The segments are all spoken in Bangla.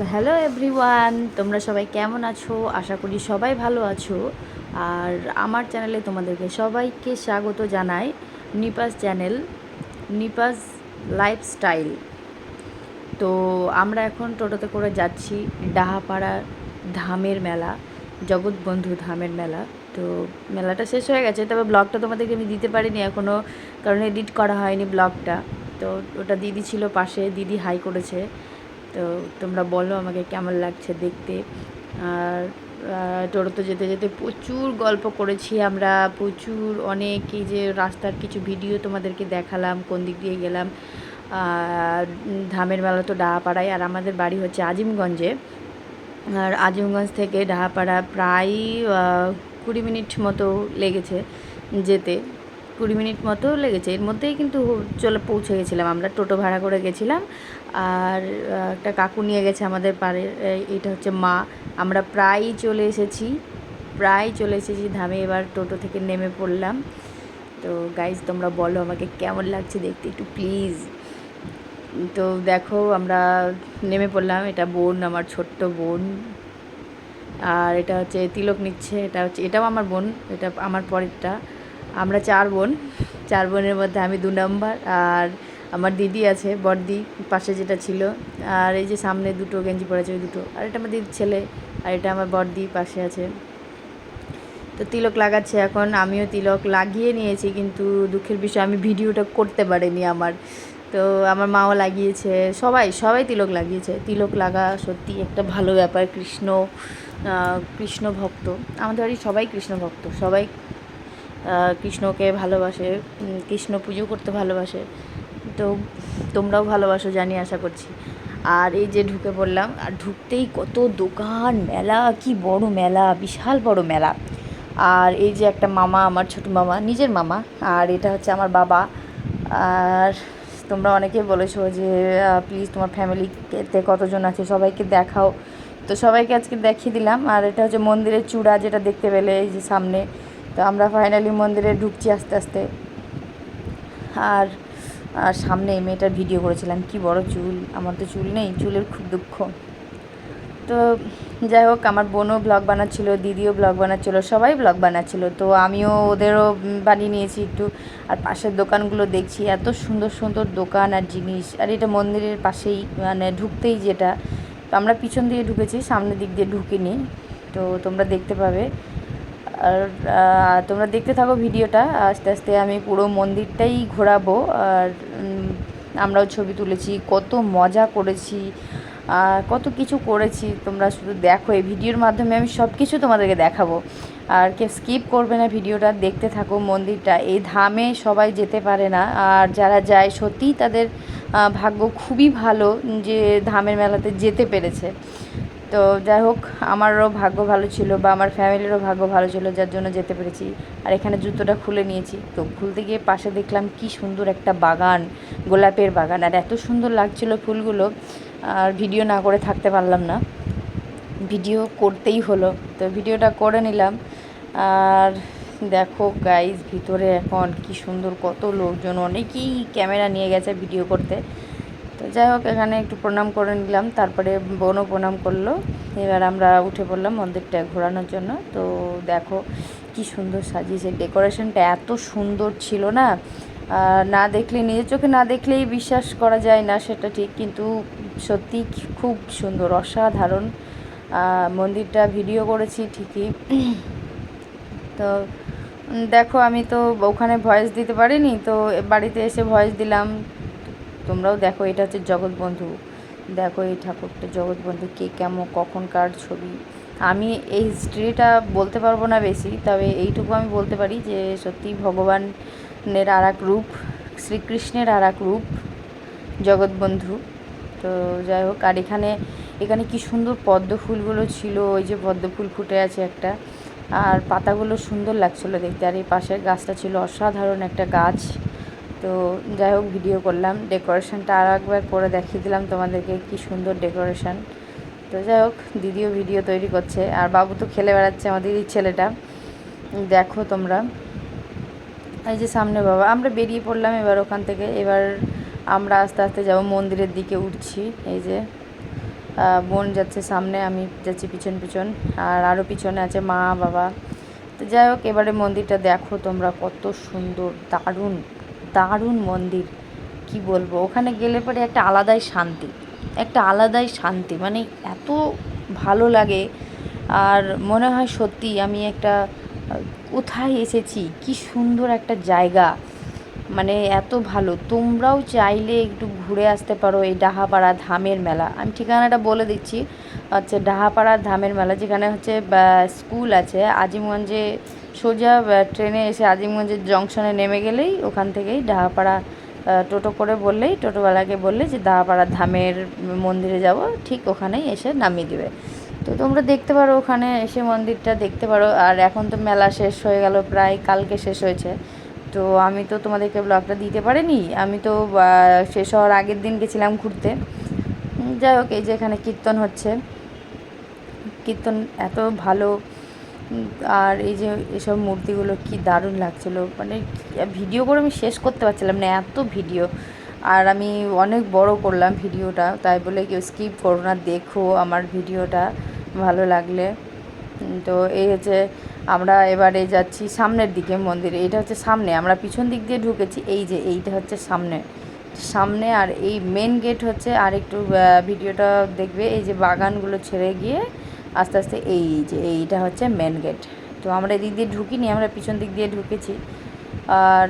হ্যালো এভরিওয়ান, তোমরা সবাই কেমন আছো? আশা করি সবাই ভালো আছো। আর আমার চ্যানেলে তোমাদেরকে সবাইকে স্বাগত জানাই। নিপাস চ্যানেল, নিপাস লাইফস্টাইল। তো আমরা এখন টোটোতে করে যাচ্ছি ডাহাপাড়া ধামের মেলা, জগৎবন্ধু ধামের মেলা। তো মেলাটা শেষ হয়ে গেছে, তবে ব্লগটা তোমাদেরকে আমি দিতে পারিনি এখনও, কারণ এডিট করা হয়নি ব্লগটা। তো ওটা দিদি ছিল পাশে, দিদি হাই করেছে। তো তোমরা বলো আমাকে কেমন লাগছে দেখতে। আর টোটোতে যেতে যেতে প্রচুর গল্প করেছি আমরা, প্রচুর অনেক, এই যে রাস্তার কিছু ভিডিও তোমাদেরকে দেখালাম, কোন দিক দিয়ে গেলাম। ধামের মেলা তো ডাহাপাড়ায়, আর আমাদের বাড়ি হচ্ছে আজিমগঞ্জে। আর আজিমগঞ্জ থেকে ডাহাপাড়া প্রায় 20 মিনিট মতো লেগেছে যেতে, 20 মিনিট মতো লেগেছে। এর মধ্যেই কিন্তু চলে পৌঁছে গেছিলাম আমরা, টোটো ভাড়া করে গেছিলাম। আর একটা কাকু নিয়ে গেছে আমাদের পাড়ের, এটা হচ্ছে মা। আমরা প্রায় চলে এসেছি ধামে। এবার টোটো থেকে নেমে পড়লাম। তো গাইজ তোমরা বলো আমাকে কেমন লাগছে দেখতে একটু প্লিজ। তো দেখো আমরা নেমে পড়লাম, এটা বোন, আমার ছোট্ট বোন। আর এটা হচ্ছে তিলক নিচ্ছে, এটাও আমার বোন, এটা আমার পরেরটা। আমরা 4 বোন, 4 বোনের মধ্যে আমি 2 নম্বর। আর আমার দিদি আছে, বড়দি পাশে যেটা ছিল। আর এই যে সামনে দুটো গেঞ্জি পরেছে, ওই দুটো। আর এটা আমার দিদির ছেলে, আর এটা আমার বড়দি পাশে আছে। তো তিলক লাগাচ্ছে এখন, আমিও তিলক লাগিয়ে নিয়েছি, কিন্তু দুঃখের বিষয় আমি ভিডিওটা করতে পারিনি আমার। তো আমার মাও লাগিয়েছে, সবাই সবাই তিলক লাগিয়েছে। তিলক লাগা সত্যি একটা ভালো ব্যাপার। কৃষ্ণ ভক্ত, আমাদের বাড়ির সবাই কৃষ্ণ ভক্ত, সবাই কৃষ্ণকে ভালোবাসে, কৃষ্ণ পুজো করতে ভালোবাসে। তো তোমরাও ভালোবাসো জানি, আশা করছি। আর এই যে ঢুকে পড়লাম, আর ঢুকতেই কত দোকান, মেলা, কি বড় মেলা, বিশাল বড় মেলা। আর এই যে একটা মামা, আমার ছোটো মামা, নিজের মামা। আর এটা হচ্ছে আমার বাবা। আর তোমরা অনেকেই বলেছো যে প্লিজ তোমার ফ্যামিলিতে কতজন আছে সবাইকে দেখাও। তো সবাইকে আজকে দেখিয়ে দিলাম। আর এটা হচ্ছে মন্দিরের চূড়া, যেটা দেখতে পেলে এই যে সামনে। তো আমরা ফাইনালি মন্দিরে ঢুকছি আস্তে আস্তে। আর আর সামনে এই মেয়েটার ভিডিও করেছিলাম, কি বড় চুল, আমার তো চুল নেই, চুলের খুব দুঃখ। তো যাই হোক, আমার বোনও ব্লগ বানাচ্ছিলো, দিদিও ব্লগ বানাচ্ছিলো, সবাই ব্লগ বানাচ্ছিলো। তো আমিও ওদেরও বানিয়ে নিয়েছি একটু। আর পাশের দোকানগুলো দেখছি, এত সুন্দর সুন্দর দোকান আর জিনিস। আর এটা মন্দিরের পাশেই, মানে ঢুকতেই যেটা। তো আমরা পিছন দিয়ে ঢুকেছি, সামনের দিক দিয়ে ঢুকিনি। তো তোমরা দেখতে পাবে। আর তোমরা দেখতে থাকো ভিডিওটা, আস্তে আস্তে আমি পুরো মন্দিরটাই ঘোরাবো। আর আমরাও ছবি তুলেছি, কত মজা করেছি, কত কিছু করেছি। তোমরা শুধু দেখো, এই ভিডিওর মাধ্যমে আমি সব কিছু তোমাদেরকে দেখাবো। আর কেউ স্কিপ করবে না, ভিডিওটা দেখতে থাকো। মন্দিরটা, এই ধামে সবাই যেতে পারে না, আর যারা যায় সত্যিই তাদের ভাগ্য খুবই ভালো যে ধামের মেলাতে যেতে পেরেছে। তো যাই হোক, আমারও ভাগ্য ভালো ছিল, বা আমার ফ্যামিলিরও ভাগ্য ভালো ছিল, যার জন্য যেতে পেরেছি। আর এখানে জুতোটা খুলে নিয়েছি। তো খুলতে গিয়ে পাশে দেখলাম কি সুন্দর একটা বাগান, গোলাপের বাগান, আর এত সুন্দর লাগছিল ফুলগুলো। আর ভিডিও না করে থাকতে পারলাম না, ভিডিও করতেই হলো। তো ভিডিওটা করে নিলাম। আর দেখো গাইজ, ভিতরে এখন কি সুন্দর, কত লোকজন, অনেকেই ক্যামেরা নিয়ে গেছে ভিডিও করতে। তো যাই হোক, এখানে একটু প্রণাম করে নিলাম, তারপরে বোনও প্রণাম করলো। এবার আমরা উঠে পড়লাম মন্দিরটা ঘোরানোর জন্য। তো দেখো কি সুন্দর সাজিয়েছে, ডেকোরেশনটা এত সুন্দর ছিল না, না দেখলে, নিজের চোখে না দেখলেই বিশ্বাস করা যায় না, সেটা ঠিক, কিন্তু সত্যি খুব সুন্দর, অসাধারণ। মন্দিরটা ভিডিও করেছি ঠিকই। তো দেখো, আমি তো ওখানে ভয়েস দিতে পারিনি, তো বাড়িতে এসে ভয়েস দিলাম। তোমরাও দেখো, এটা হচ্ছে জগৎবন্ধু। দেখো এই ঠাকুরটা জগৎবন্ধু, কে কেমন কখনকার ছবি। আমি এই হিস্ট্রিটা বলতে পারবো না বেশি, তবে এইটুকু আমি বলতে পারি যে সত্যি ভগবানের আর এক রূপ, শ্রীকৃষ্ণের আর এক রূপ জগৎবন্ধু। তো যাই হোক, আর এখানে এখানে কী সুন্দর পদ্ম ফুলগুলো ছিল, ওই যে পদ্ম ফুল ফুটে আছে একটা, আর পাতাগুলো সুন্দর লাগছিলো দেখতে। আর এই পাশের গাছটা ছিল অসাধারণ একটা গাছ। তো যাই হোক, ভিডিও করলাম, ডেকোরেশনটা আর একবার করে দেখিয়ে দিলাম তোমাদেরকে, কি সুন্দর ডেকোরেশন। তো যাই হোক, দিদিও ভিডিও তৈরি করছে, আর বাবু তো খেলে বেড়াচ্ছে, আমার দিদির ছেলেটা। দেখো তোমরা, এই যে সামনে বাবা, আমরা বেরিয়ে পড়লাম এবার ওখান থেকে। এবার আমরা আস্তে আস্তে যাব মন্দিরের দিকে, উঠছি। এই যে বোন যাচ্ছে সামনে, আমি যাচ্ছি পিছন পিছন, আর আরও পিছনে আছে মা বাবা। তো যাই হোক, এবারে মন্দিরটা দেখো তোমরা, কত সুন্দর, দারুণ দারুণ মন্দির, কি বলবো। ওখানে গেলে পরে একটা আলাদাই শান্তি, একটা আলাদাই শান্তি, মানে এত ভালো লাগে। আর মনে হয় সত্যি আমি একটা কোথায় এসেছি, কি সুন্দর একটা জায়গা, মানে এত ভালো। তোমরাও চাইলে একটু ঘুরে আসতে পারো এই ডাহাপাড়া ধামের মেলা। আমি ঠিকানাটা বলে দিচ্ছি, হচ্ছে ডাহাপাড়া ধামের মেলা, যেখানে হচ্ছে স্কুল আছে আজিমগঞ্জে। সোজা ট্রেনে এসে আজিমগঞ্জের জংশনে নেমে গেলেই ওখান থেকেই ডাহাপাড়া টোটো করে বললেই, টোটোওয়ালাকে বললে যে ডাহাপাড়া ধামের মন্দিরে যাব, ঠিক ওখানেই এসে নামিয়ে দেবে। তো তোমরা দেখতে পারো, ওখানে এসে মন্দিরটা দেখতে পারো। আর এখন তো মেলা শেষ হয়ে গেল, প্রায় কালকে শেষ হয়েছে। তো আমি তো তোমাদেরকে ব্লগটা দিতে পারিনি, আমি তো শেষ হওয়ার আগের দিন গেছিলাম ঘুরতে। যাই হোক, এই যে এখানে কীর্তন হচ্ছে, কীর্তন এত ভালো। আর এই যে এসব মূর্তিগুলো কি দারুণ লাগছিলো, মানে ভিডিও করে আমি শেষ করতে পারছিলাম না, এত ভিডিও। আর আমি অনেক বড় করলাম ভিডিওটা, তাই বলে কেউ স্কিপ করো না, দেখো আমার ভিডিওটা ভালো লাগলে। তো এই হচ্ছে, আমরা এবারে যাচ্ছি সামনের দিকে মন্দিরে। এইটা হচ্ছে সামনে, আমরা পিছন দিক দিয়ে ঢুকেছি, এই যে এইটা হচ্ছে সামনে সামনে। আর এই মেন গেট হচ্ছে, আর একটু ভিডিওটা দেখবে, এই যে বাগানগুলো ছেড়ে গিয়ে আস্তে আস্তে এই যে এইটা হচ্ছে মেন গেট। তো আমরা এদিক দিয়ে ঢুকিনি, আমরা পিছন দিক দিয়ে ঢুকেছি। আর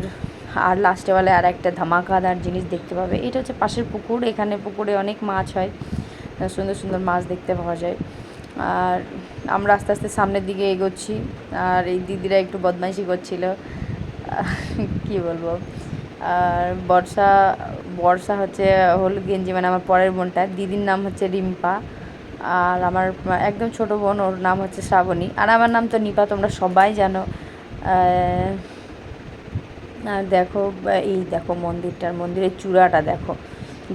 আর লাস্টে বেলায় আর একটা ধামাকাদার জিনিস দেখতে পাবে, এটা হচ্ছে পাশের পুকুর। এখানে পুকুরে অনেক মাছ হয়, সুন্দর সুন্দর মাছ দেখতে পাওয়া যায়। আর আমরা আস্তে আস্তে সামনের দিকে এগোচ্ছি। আর এই দিদিরা একটু বদমাইশি করছিল, কি বলবো। আর বর্ষা বর্ষা হচ্ছে হলুদ গেঞ্জি, মানে আমার পরের বোনটা, দিদির নাম হচ্ছে রিম্পা। আর আমার একদম ছোট বোন, ওর নাম হচ্ছে শ্রাবণী। আর আমার নাম তো নিপা, তোমরা সবাই জানো। আর দেখো, এই দেখো মন্দিরের চূড়াটা দেখো,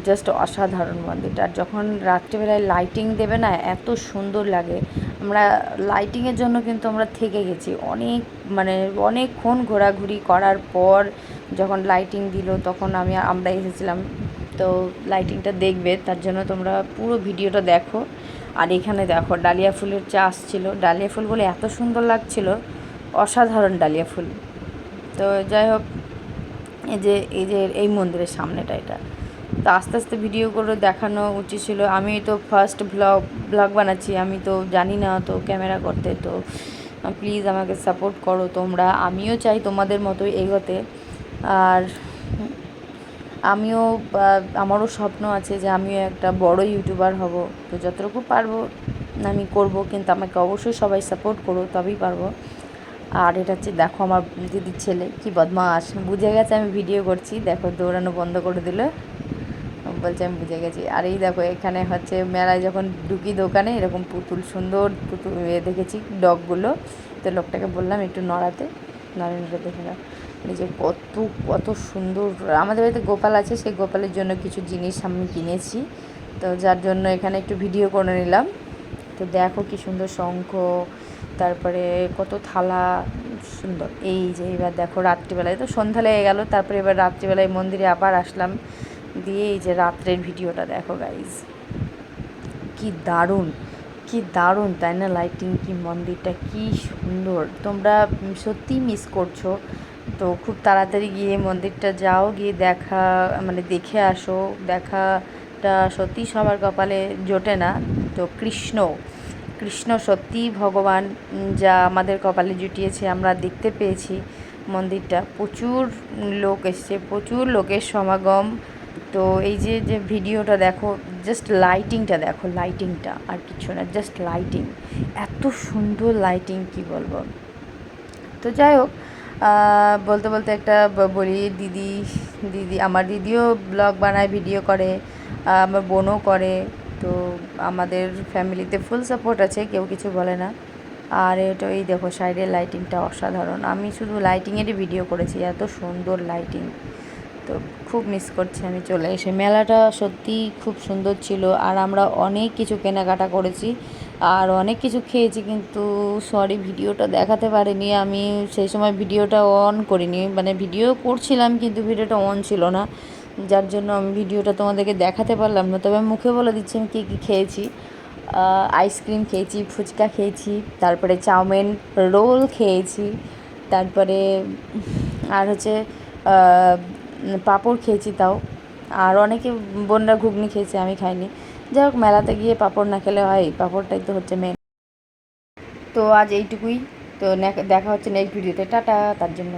জাস্ট অসাধারণ মন্দিরটা। আর যখন রাত্রিবেলায় লাইটিং দেবে না, এত সুন্দর লাগে। আমরা লাইটিংয়ের জন্য কিন্তু আমরা থেকে গেছি অনেক, মানে অনেকক্ষণ ঘোরাঘুরি করার পর যখন লাইটিং দিল, তখন আমরা এসেছিলাম। তো লাইটিংটা দেখবে, তার জন্য তোমরা পুরো ভিডিওটা দেখো। আর এখানে দেখো ডালিয়া ফুলের চাষ ছিল, ডালিয়া ফুল বলে এত সুন্দর লাগছিল, অসাধারণ ডালিয়া ফুল। তো যাই হোক, এই মন্দিরের সামনেটা এটা। তো আস্তে আস্তে ভিডিও করে দেখানো উচিত ছিল। আমি তো ফার্স্ট ব্লগ বানাচ্ছি, আমি তো জানি না তো ক্যামেরা করতে। তো প্লিজ আমাকে সাপোর্ট করো তোমরা, আমিও চাই তোমাদের মতোই এগোতে। আর আমারও স্বপ্ন আছে যে আমিও একটা বড় ইউটিউবার হব। তো যতটুকু পারবো আমি করব, কিন্তু আমাকে অবশ্যই সবাই সাপোর্ট করো, তবেই পারবো। আর এটা হচ্ছে, দেখো আমার দিদির ছেলে কি বদমাস, বুঝে গেছে আমি ভিডিও করছি, দেখো দৌড়ানো বন্ধ করে দিল, বলছে আমি বুঝে গেছি। আর এই দেখো, এখানে হচ্ছে মেলায় যখন ঢুকি দোকানে, এরকম পুতুল, সুন্দর পুতুল দেখেছি, ডগগুলো। তো লোকটাকে বললাম একটু নড়াতে, নড়ে দেখে না, যে কত কত সুন্দর। আমাদের বাড়িতে গোপাল আছে, সেই গোপালের জন্য কিছু জিনিস আমি কিনেছি, তো যার জন্য এখানে একটু ভিডিও করে নিলাম। তো দেখো কি সুন্দর শঙ্খ, তারপরে কত থালা, সুন্দর। এই যে এবার দেখো রাত্রিবেলায়, তো সন্ধ্যা লেগে গেল, তারপরে এবার রাত্রিবেলায় মন্দিরে আবার আসলাম, দিয়ে এই যে রাত্রের ভিডিওটা দেখো গাইজ, কি দারুণ, কি দারুণ, তাই না? লাইটিং, কি মন্দিরটা কি সুন্দর, তোমরা সত্যিই মিস করছো। তো খুব তাড়াতাড়ি গিয়ে মন্দিরটা যাও, গিয়ে মানে দেখে আসো। দেখাটা সত্যিই সবার কপালে জোটে না। তো কৃষ্ণ সত্যিই ভগবান, যা আমাদের কপালে জুটিয়েছে, আমরা দেখতে পেয়েছি মন্দিরটা। প্রচুর লোক এসছে, প্রচুর লোকের সমাগম। তো এই যে ভিডিওটা দেখো, জাস্ট লাইটিংটা দেখো, লাইটিংটা আর কিছু না, জাস্ট লাইটিং, এত সুন্দর লাইটিং, কি বলবো। তো যাই হোক, বলতে বলতে একটা বলি, দিদি আমার দিদিও ব্লগ বানায়, ভিডিও করে, আমার বোনও করে। তো আমাদের ফ্যামিলিতে ফুল সাপোর্ট আছে, কেউ কিছু বলে না। আর এটা, এই দেখো সাইডের লাইটিংটা অসাধারণ, আমি শুধু লাইটিংয়েরই ভিডিও করেছি, এত সুন্দর লাইটিং। তো খুব মিস করছি আমি চলে এসে। মেলাটা সত্যিই খুব সুন্দর ছিল, আর আমরা অনেক কিছু কেনাকাটা করেছি, আর অনেক কিছু খেয়েছি, কিন্তু সরি ভিডিওটা দেখাতে পারিনি। আমি সেই সময় ভিডিওটা অন করিনি, মানে ভিডিও করছিলাম কিন্তু ভিডিওটা অন ছিল না। যার জন্য আমি ভিডিওটা তোমাদেরকে দেখাতে পারলাম না, তবে আমি মুখে বলে দিচ্ছি আমি কী কী খেয়েছি। আইসক্রিম খেয়েছি, ফুচকা খেয়েছি, তারপরে চাউমিন, রোল খেয়েছি, তারপরে আর হচ্ছে পাঁপড় খেয়েছি তাও। আর অনেকে বোনরা ঘুগনি খেয়েছে, আমি খাইনি। যাই হোক, মেলাতে গিয়ে পাঁপড় না খেলে হয়, পাঁপড়টাই তো হচ্ছে মেন। তো আজ এইটুকুই। তো দেখা হচ্ছে নেক্সট ভিডিওতে। টাটা। তার জন্য